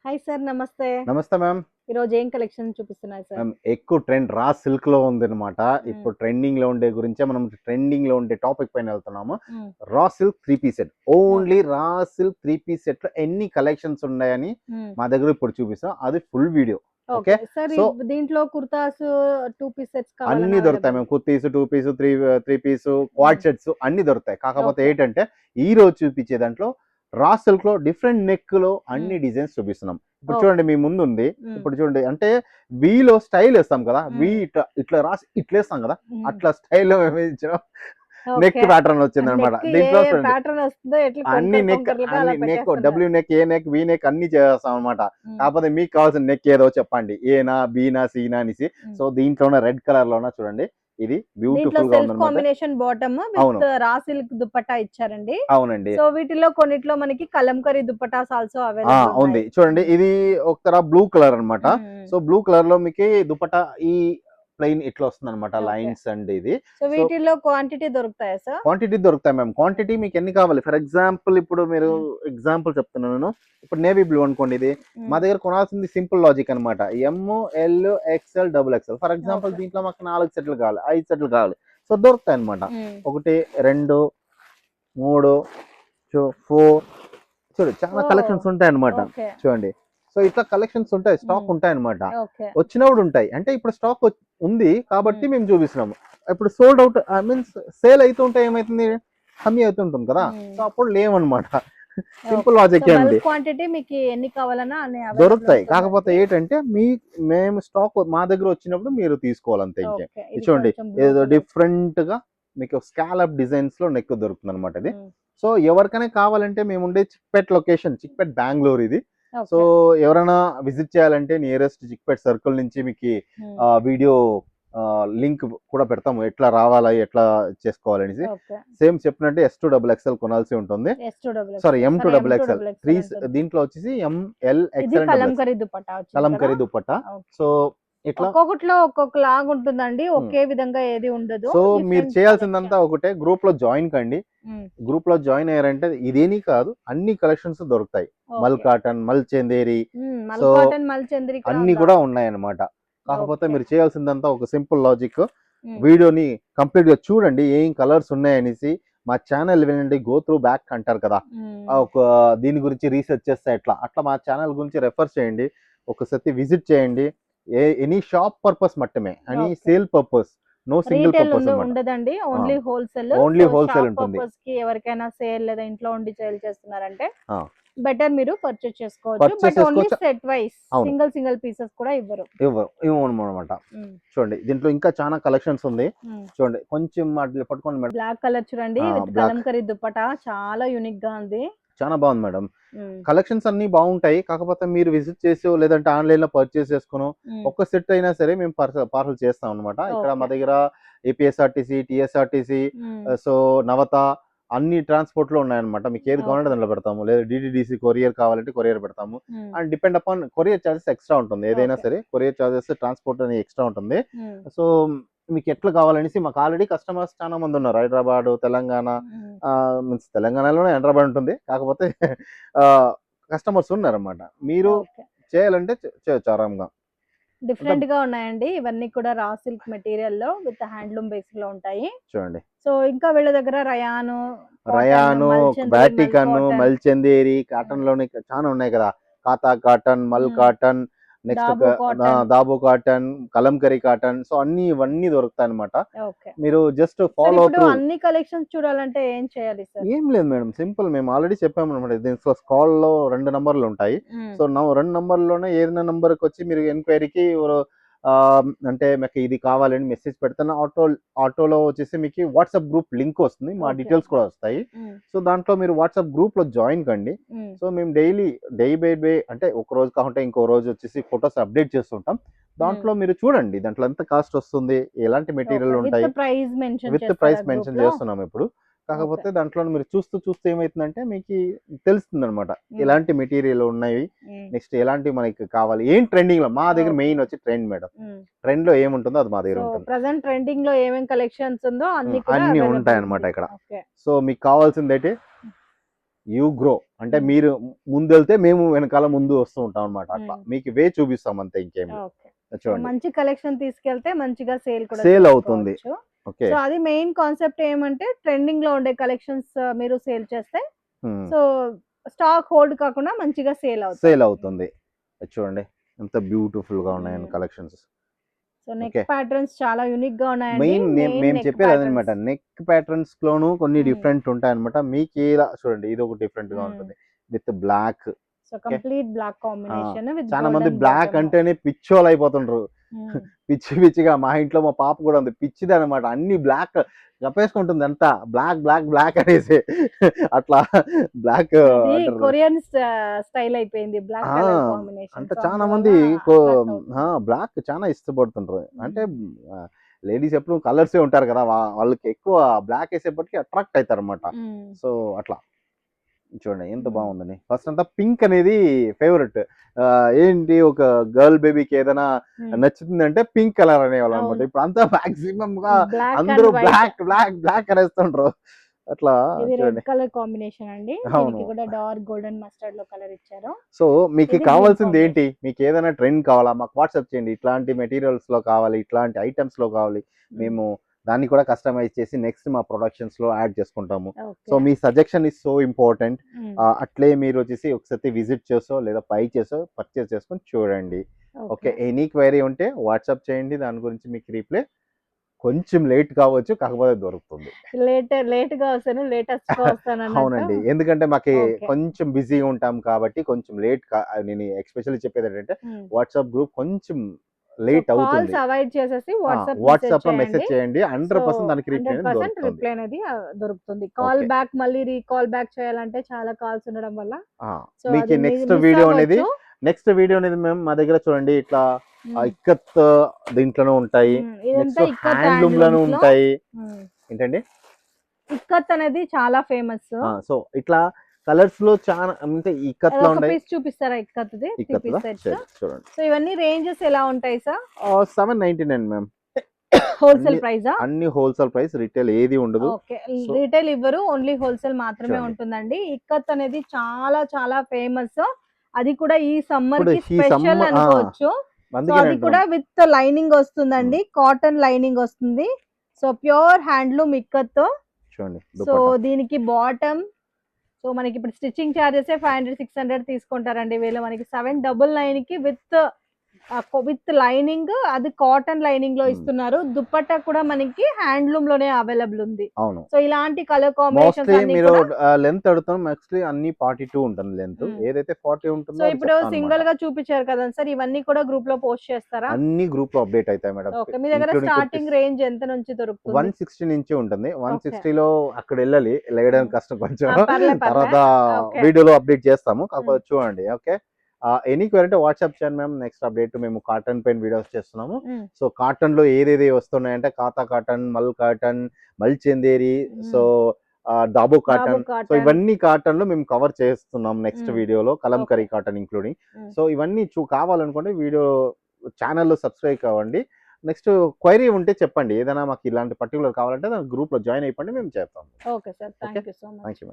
Hi sir. నమస్తే. నమస్తే ma'am. ఈరోజు ఏం కలెక్షన్ చూపిస్తున్నారు సార్? మ్యామ్ ఎక్కువ ట్రెండ్ రా సిల్క్‌లో ఉందనమాట. హ్మ్. ఇప్పుడు ట్రెండింగ్‌లో ఉండే గురించే మనం ట్రెండింగ్‌లో ఉండే టాపిక్ పైన వెళ్తున్నాము. Hmm. Raw silk 3 piece set. Okay. Only raw silk 3 piece సెట్‌లో ఎన్ని కలెక్షన్స్ ఉన్నాయని హ్మ్. మా దగ్గర ఇప్పుడు చూపిస్తాం. అది full video. Okay. Okay. Sir so, దీంట్లో కుర్తాస్ 2 పీస్ సెట్స్ అన్నీ కావాలన్నా దొరుకుతాయి అవైలబుల్. మ్యామ్. కుర్తీస్, 2 పీసు, 3 పీసు, హ్మ్. క్వాడ్ సెట్స్ అన్నీ దొరుకుతాయి. కాకపోతే ఓకే. ఏంటంటే, ఈరోజు చూపించే దాంట్లో రా సిల్క్‌లో డిఫరెంట్ నెక్‌లో హ్మ్. అన్ని డిజైన్స్ చూపిస్తున్నాం. ఇప్పుడు ఓకే. చూడండి మీ ముందుంది. హ్మ్. ఇప్పుడు చూడండి అంటే వీలో స్టైల్ ఏస్తాం కదా! హ్మ్. ఇట్లా ఇట్లా రాసి ఇట్లేస్తాం కదా! హ్మ్. అట్లా స్టైల్‌లో మేమిచ్చాం. Neck okay. ప్యాటర్న్ వచ్చిందనమాట. నెక్ ఏ దీంట్లో చూడండి. ప్యాటర్న్ వస్తుందో ఎట్లా అన్ని కొంకర్ నెక్ కొంకర్లుగా అన్ని అలా నెక్ పెట్టేస్తున్నారు. డబ్ల్యూ నెక్, ఏ నెక్, వి నెక్ అన్నీ చేసేస్తామనమాట. హ్మ్. కాకపోతే మీకు కావాల్సిన నెక్ ఏదో చెప్పండి. ఏనా, బీనా, సీనా అనేసి. హ్మ్. సో, దీంట్లోనే రెడ్ కలర్‌లోన చూడండి. ఇది దీంట్లో బ్యూటిఫుల్‌గా సెల్ఫ్ ఉందనమాట. కాంబినేషన్ బాటమ్ అవును. విత్ రా సిల్క్ దుపట్టా ఇచ్చారండి. అవునండి. సో వీటిలో కొన్నిట్లో మనకి కలంకరీ దుపట్టాస్ ఆల్సో అవైలబుల్ ఉంది. ఉన్నాయి. చూడండి హ్మ్. ఇది ఒక తర బ్లూ కలర్ అనమాట. హ్మ్. హ్మ్. సో, బ్లూ కలర్‌లో మీకి దుపట్టా ఈ ప్లెయిన్ ఇట్లా వస్తుందనమాట ఓకే. లైన్స్ అండ్ ఇది. సో సో, వీటిల్లో క్వాంటిటీ దొరుకుతాయా సార్? క్వాంటిటీ దొరుకుతాయి మ్యామ్. హ్మ్. క్వాంటిటీ మీకెన్ని కావాలి? ఫర్ ఎగ్జాంపుల్ ఇప్పుడు మీరు హ్మ్. ఎగ్జాంపుల్ చెప్తున్నాను నేను. ఇప్పుడు నేవీ బ్లూ అనుకోండి ఇది. మా హ్మ్. దగ్గర కొనాల్సింది సింపుల్ లాజిక్ అనమాట. M, L, XL, double XL. For example okay. దీంట్లో మాకు 4 సెట్‌లు కావాలి, 5 సెట్‌లు కావాలి. సో, దొరుకుతాయన్నమాట. హ్మ్. 1, 2, 3, 4 చూడు చాలా ఓహ్! కలెక్షన్స్ ఉంటాయన్నమాట. ఓకే. చూడండి. సో, ఇట్లా కలెక్షన్స్ ఉంటాయి. స్టాక్ హ్మ్. ఉంటాయన్నమాట. ఓకే. వచ్చినప్పుడు ఉంటాయి. అంటే ఇప్పుడు స్టాక్ ఉంది కాబట్టి హ్మ్. మేము చూపిస్తున్నాము. ఇప్పుడు సోల్డ్ అవుట్ మీన్స్ సేల్ అయితుంటే ఏమైతుంది? కమ్మీ అవుతుంటుంది కదా! సో, హ్మ్. అప్పుడు లేవన్నమాట. Simple okay. సో లాజిక్కే అండి. బల్క్ క్వాంటిటీ మీకి ఎన్ని కావాలన్నా అన్ని అవైలబుల్ దొరుకుతాయి. కాకపోతే ఉంటుందండి. ఏంటంటే మేము స్టాక్ మా దగ్గర వచ్చినప్పుడు మీరు తీసుకోవాలంతే ఇంకేం. ఓకే. ఇది ఇది చూడండి. కొంచెం బ్లూ ఏదో కలర్. డిఫరెంట్‌గా మీకు స్కాలప్ డిజైన్స్‌లో నెక్ దొరుకుతుందన్నమాట ఇది. హ్మ్. సో, ఎవరికైనా కావాలంటే మేముండే చిక్‌పేట్ లొకేషన్ చిక్‌పేట్ బెంగుళూరు ఇది. So, okay. ఎవరైనా విజిట్ చేయాలంటే నియరెస్ట్ చిక్‌పేట్ సర్కిల్ నుంచి మీకి హ్మ్. వీడియో లింక్ కూడా పెడతాము. ఎట్లా రావాలా? ఎట్లా చేసుకోవాలనేసి. ఓకే. సేమ్ చెప్పినట్టే ఎస్2 డబుల్ ఎక్స్ఎల్ కొనాల్సి ఉంటుంది. S2 double sorry XL. ఎం2 sorry double M2 XL. Double XL ఉంటుంది. దీంట్లో వచ్చేసి ఎం, ఎల్, ఇది XL and double XL. Kalamkari dupatta వచ్చింది కదా! కలంకరీ దుపట్టా. So, okay. ఇట్లా ఒక్కొక్కటిలో ఒక్కొక్కలాగా ఉంటుందండి. హ్మ్. ఒకే విధంగా ఏది ఉండదు. సో, మీరు డిఫరెంట్ చేయాల్సిందంతా కలెక్షన్. ఒకటే గ్రూప్‌లో జాయిన్ కండి. హ్మ్. గ్రూప్‌లో జాయిన్ అయ్యారంటే ఇదేని కాదు అన్ని కలెక్షన్స్ దొరుకుతాయి. మల్ ఓకే. కాటన్, మల్ చందేరి. హ్మ్. మల్ సో, కాటన్, మల్ చంద్రి కూడా అన్నీ ఉందా? కూడా ఉన్నాయన్నమాట. కాకపోతే ఓకే. మీరు చేయాల్సిందంతా ఒక సింపుల్ లాజిక్. హ్మ్. వీడియోని కంప్లీట్‌గా చూడండి. ఏం కలర్స్ ఉన్నాయనేసి. మా ఛానెల్ వినండి. గో త్రూ బ్యాక్ అంటారు కదా! హ్మ్. ఒక దీని గురించి రీసెర్చ్ చేస్తే ఎట్లా? అట్లా మా ఛానెల్ గురించి రెఫర్ చేయండి. ఒకసారి విజిట్ చేయండి. ఎనీ షాప్ పర్పస్ మట్టమే. Any okay. Sale purpose. No single retail purpose అన్నమాట. ఉండదండి. ఆ! Only wholesale. So, only wholesale shop ఉంటుంది. పర్పస్‌కి ఎవరికైనా సేల్ లేదా ఇంట్లో ఉండి సేల్ చేస్తున్నారంటే ఆ! బెటర్ మీరు పర్చేజ్ చేసుకోవచ్చు. పర్చేస్ బట్ ఓన్లీ చేసుకోవచ్చు. సెట్ వైస్ అవును. సింగిల్ సింగిల్ పీసెస్ కూడా ఇవ్వరు. ఇవ్వమనమాట. హ్మ్. చూడండి దీంట్లో ఇంకా చాలా కలెక్షన్స్ ఉంది. హ్మ్. చూడండి కొంచెం అట్లా పట్టుకోండి మేడం. బ్లాక్ కలర్ చూడండి విత్ బ్లాక్ కలంకరీ దుపట్టా చాలా యూనిక్‌గా ఉంది. చాలా బాగుంది మేడం. హ్మ్. కలెక్షన్స్ అన్నీ బాగుంటాయి. కాకపోతే మీరు విజిట్ చేసో లేదంటే ఆన్‌లైన్‌లో పర్చేస్ చేసుకొనో హ్మ్. ఒక్క సెట్ అయినా సరే మేము పార్సెల్ చేస్తాం అన్నమాట. ఇక్కడ మా ఓకే. దగ్గర ఏపీఎస్ఆర్టీసీ, టీఎస్ఆర్టీసీ, హ్మ్. సో, నవత అన్ని ట్రాన్స్‌పోర్ట్‌లో ఉన్నాయన్నమాట. మీకు ఏది కావాలంటే ఓకే. దాంట్లో పెడతాము. లేదా డీటీడీసీ కొరియర్ కావాలంటే కొరియర్ పెడతాము. హ్మ్. And depend upon courier charges extra ఉంటుంది. ఏదైనా ఓకే. సరే కొరియర్ చార్జెస్, ట్రాన్స్‌పోర్ట్ అనేది ఎక్స్‌ట్రా ఉంటుంది. హ్మ్. సో, మీకు ఎట్లా కావాలనేసి మాకు ఆల్రెడీ కస్టమర్స్ చాలా మంది ఉన్నారు. హైదరాబాద్, తెలంగాణ, హ్మ్. మీన్స్ తెలంగాణలోనే హైదరాబాద్ ఉంటుంది. కాకపోతే ఆహ్, కస్టమర్స్ ఉన్నారన్నమాట. మీరు ఓకే. చేయాలంటే చేయొచ్చు ఆరాంగా. అంతా డిఫరెంట్‌గా ఉన్నాయండి. ఇవన్నీ కూడా రా సిల్క్ మెటీరియల్‌లో విత్ హ్యాండ్లూమ్ బేస్‌లో ఉంటాయి. చూడండి. సో, ఇంకా వీళ్ళ దగ్గర రయాను, కాటన్, రయాను, మల్చంద్రి, మల్ బాటికను, కాటన్, మల్చందేరి హ్మ్. కాటన్‌లోనే చాలా ఉన్నాయి కదా! కాతా కాటన్, మల్ హ్మ్. Cotton, next Dabu cotton. Dabu cotton, Kalamkari cotton. So, ఇవన్నీ దొరుకుతాయన్నమాట. ఓకే. మీరు జస్ట్ సార్ ఫాలో ఇప్పుడు త్రూ. అన్ని కలెక్షన్స్ చూడాలంటే ఏం చేయాలి సార్? ఏం లేదు మేడం. సింపుల్ మేము ఆల్రెడీ చెప్పామనమాట. దీంట్లో స్క్రాల్‌లో 2 నంబర్‌లుంటాయి. హ్మ్. సో, 2 నంబర్‌ల్లోనే ఏదైనా నంబర్‌కొచ్చి మీరు ఎంక్వైరీకి అంటే మీకు ఇది కావాలని మెసేజ్ పెడితే ఆటోలో వచ్చేసి మీకు వాట్సాప్ గ్రూప్ లింక్ వస్తుంది. మా ఓకే. డీటెయిల్స్ కూడా వస్తాయి. హ్మ్. సో, దాంట్లో మీరు వాట్సాప్ గ్రూప్‌లో జాయిన్ కండి. హ్మ్. సో, మేము డే బై డే అంటే ఒక రోజు కాకుంటే ఇంకో రోజు వచ్చేసి ఫోటోస్ అప్డేట్ చేస్తుంటాం. హ్మ్. దాంట్లో మీరు చూడండి. దాంట్లో ఎంత కాస్ట్ వస్తుంది? ఎలాంటి ఓకే. మెటీరియల్ విత్ ఉంటాయి? ప్రైస్ మెన్షన్ విత్ చేస్తారా ప్రైస్ మెన్షన్ గ్రూప్‌లో? చేస్తున్నాం ఇప్పుడు. ఓకే. కాకపోతే దాంట్లో మీరు చూస్తూ ఏమైతుందంటే మీకి తెలుస్తుందనమాట. హ్మ్. ఎలాంటి మెటీరియల్ ఉన్నాయి. హ్మ్. నెక్స్ట్ ఎలాంటివి మనకి కావాలి. ఏం ట్రెండింగ్‌లో మా దగ్గర ఓకే. మెయిన్ వచ్చి ట్రెండ్ మేడం. హ్మ్. ట్రెండ్‌లో ఏముంటుందో అది మా దగ్గర సో, ఉంటుంది. ప్రెజెంట్ ట్రెండింగ్‌లో ఏమేం కలెక్షన్స్ ఉందో అన్నీ కూడా అన్నీ అవైలబుల్ ఉంటాయన్నమాట ఉంది. ఇక్కడ. ఓకే. సో, మీకు కావాల్సిందైతే యూ గ్రో అంటే Hmm. మీరు ముందెళ్తే మేము వెనకాల ముందు వస్తూ ఉంటాం అనమాట. అట్లా మీకు వే చూపిస్తాం అంతే, ఇంకేం లేదు. ఓకే. సో చూడండి మంచి కలెక్షన్ తీసుకెళ్తే మంచిగా సేల్ కూడా సేల్ అవుతుంది. చేసుకోవచ్చు. ఓకే. సో అది మెయిన్ కాన్సెప్ట్ ఏమంటే ట్రెండింగ్ లో ఉండే కలెక్షన్స్ మీరు సేల్ చేస్తే సో స్టాక్ హోల్డ్ కాకుండా మంచిగా సేల్ అవుతుంది. సేల్ అవుతుంది. అది చూడండి ఎంత బ్యూటిఫుల్ గా ఉన్నాయండి collections. So neck okay. Patterns చాలా యూనిక్ గా ఉన్నాయండి. మెయిన్ మేము నెక్ చెప్పేది అదనమాట. ప్యాటర్న్స్. నెక్ ప్యాటర్న్స్ లోను కొన్ని Hmm. డిఫరెంట్ ఉంటాయన్నమాట. మీకు ఇలా చూడండి ఇది ఒక డిఫరెంట్ గా ఉంటుంది with black. So complete black combination with చాలా మంది గోల్డెన్ బ్లాక్ బాటమ్. అంటేనే పిచ్చోళ్ళు అయిపోతుండ్రు. పిచ్చి పిచ్చిగా మా ఇంట్లో మా పాప కూడా ఉంది, పిచ్చిది అనమాట. అన్ని బ్లాక్ కప్పేసుకుంటుంది అంతా, బ్లాక్ బ్లాక్ బ్లాక్ అనేసి అట్లా బ్లాక్ అది అంటారు. కొరియన్ స్టైల్ అయిపోయింది బ్లాక్ ఆ, కలర్ కాంబినేషన్. అంటే సో చాలా మంది బ్లాక్ చాలా ఇష్టపడుతుంటారు. అంటే లేడీస్ ఎప్పుడు కలర్సే ఉంటారు కదా, వాళ్ళకి ఎక్కువ బ్లాక్ వేసేపటికి అట్రాక్ట్ అవుతారు అనమాట. సో అట్లా చూడండి ఎంత బాగుందని. ఫస్ట్ అంతా పింక్ అనేది ఫేవరెట్. ఏంటి ఒక గర్ల్ బేబీకి ఏదైనా నచ్చుతుందంటే పింక్ కలర్ అనేవాళ్ళు అనమాట. అవును. ఇప్పుడు అంతా మాక్సిమం గా బ్లాక్ అందరూ and white. Black black black అనేస్తుండ్రు. అట్లా ఇది రెడ్ చూడండి. కలర్ కాంబినేషన్ అండి. అవును. దీనికి కూడా డార్క్ గోల్డెన్ మస్టర్డ్ లో కలర్ ఇచ్చారు. సో మీకు ఇది కావాల్సింది green ఏంటి, మీకు ఏదైనా ట్రెండ్ కావాలా మాకు వాట్సాప్ చేయండి. ఇట్లాంటి మెటీరియల్స్ లో కావాలి, ఇట్లాంటి ఐటమ్స్ లో కావాలి, మేము దాన్ని కూడా కస్టమైజ్ చేసి నెక్స్ట్ మా ప్రొడక్షన్స్ లో యాడ్ చేసుకుంటాము. So me suggestion is so important. అట్లే మీరు వచ్చేసి ఒకసారి విజిట్ చేసో లేదా పై చేసో పర్చేస్ చేసుకొని చూడండి. ఓకే. ఎనీ క్వైరీ ఉంటే వాట్సాప్ చేయండి, దాని గురించి మీకు రిప్లై కొంచెం లేట్ కావచ్చు, కాకపోతే దొరుకుతుంది. లేట్ గా వస్తాను, లేటెస్ట్ గా వస్తాను అవునండి, ఎందుకంటే మాకు Okay. కొంచెం బిజీగా ఉంటాం కాబట్టి కొంచెం లేట్. నేను ఎక్స్పెషల్లీ చెప్పేది ఏంటంటే వాట్సాప్ గ్రూప్ కొంచెం లేట్ అవుతుంది. కాల్స్ అవాయిడ్ చేసేసి వాట్సాప్ లో మెసేజ్ చేయండి, 100% దానికి రిప్లై అనేది 100% దొరుకుతుంది. రిప్లై అనేది దొరుకుతుంది. Call Okay. బ్యాక్ మళ్ళీ రీకాల్ బ్యాక్ చేయాలంటే చాలా కాల్స్ ఉండడం వల్ల సో మీకు అది నెక్స్ట్ miss వీడియో అనేది అవ్వచ్చు. మేము మా దగ్గర చూడండి ఇట్లా Hmm. ఇక్కత్ దీంట్లోనే ఉంటాయి, ఇదంతా నెక్స్ట్ ఇక్కత్ హ్యాండ్లూమ్ లోనే హ్యాండ్లూమ్స్ లో ఉంటాయి. ఏంటండి ఇక్కత్ అనేది చాలా ఫేమస్. సో ఇట్లా కలర్స్ లో చాలా అంటే ఇక్కత్ లో ఒక ఉన్నాయి. పీస్ చూపిస్తారా ఇక్కత్ది? ఇక్కత్ లో చూడండి సో ఇవన్నీ రేంజెస్ ఎలా ఉంటాయి సార్? 799 మ్యామ్. హోల్సేల్ ప్రైజా? అన్ని హోల్సేల్ ప్రైస్, రిటైల్ ఏది ఉండదు. ఓకే. రిటైల్ ఇవ్వరు, ఓన్లీ హోల్సేల్ మాత్రమే చూడండి. ఉంటుందండి. ఇక్కత్ అనేది చాలా చాలా ఫేమస్. అది కూడా ఈ సమ్మర్ ఇప్పుడు కి ఈ స్పెషల్ summer, అనుకోవచ్చు. సో అందుకే అది కూడా విత్ లైనింగ్ వస్తుందండి. కాటన్ లైనింగ్ వస్తుంది. So pure handloom ikat. చూడండి సో దుపట్టా. దీనికి బాటమ్ సో మనకి ఇప్పుడు స్టిచ్చింగ్ చార్జెస్ 500 600 తీసుకుంటారండి వీళ్ళు. మనకి 799 కి విత్ లైనింగ్, అది కాటన్ లైనింగ్ లో ఇస్తున్నారు. దుపట్టా కూడా మనకి హ్యాండ్లూమ్ లోనే అవైలబుల్ ఉంది. అవును. సో ఇలాంటి కలర్ కాంబినేషన్స్ మోస్ట్లీ అన్ని మీరు కూడా లెంత్ అడుగుతాం, మోస్ట్లీ అన్ని 42 ఉంటుంది లెంత్. ఏదైతే 40 ఉంటుందో సో అది ఇప్పుడు చెప్తాను సింగిల్ అన్నమాట. గా చూపించారు కదా సార్, ఇవన్నీ కూడా గ్రూప్ లో పోస్ట్ చేస్తారా? అన్ని గ్రూప్ లో అప్డేట్ అవుతాయి మేడం. ఓకే. మీ దగ్గర స్టార్టింగ్ రేంజ్ ఎంత నుంచి దొరుకుతుంది? 160 నుంచి ఉంటుంది. 160 లో అక్కడ వెళ్ళాలి, లేయడానికి కష్టం కొంచెం. పర్లే తర్వాత ఓకే. వీడియోలో అప్డేట్ చేస్తాము, కాకపోతే చూడండి. ఓకే. ఎనీ క్వైరీ అంటే వాట్సాప్ చేయండి మ్యామ్. నెక్స్ట్ అప్డేట్ మేము కాటన్ పెయిన్ వీడియోస్ చేస్తున్నాము. సో కాటన్ లో ఏదేది వస్తున్నాయంటే ఖాతా కాటన్, మల్ కాటన్, మల్ చందేరి, సో దాబో కాటన్. సో ఇవన్నీ కాటన్ లో మేము కవర్ చేస్తున్నాం నెక్స్ట్ వీడియోలో, కలంకరీ కాటన్ ఇంక్లూడింగ్. సో ఇవన్నీ కావాలనుకోండి వీడియో ఛానల్లో సబ్స్క్రైబ్ కావండి. నెక్స్ట్ క్వైరీ ఉంటే చెప్పండి, ఏదైనా మాకు ఇలాంటి పర్టికులర్ కావాలంటే దాని గ్రూప్ లో జాయిన్ అయిపోండి, మేము చేస్తాం. Okay sir, thank you so much. Thank you ma'am.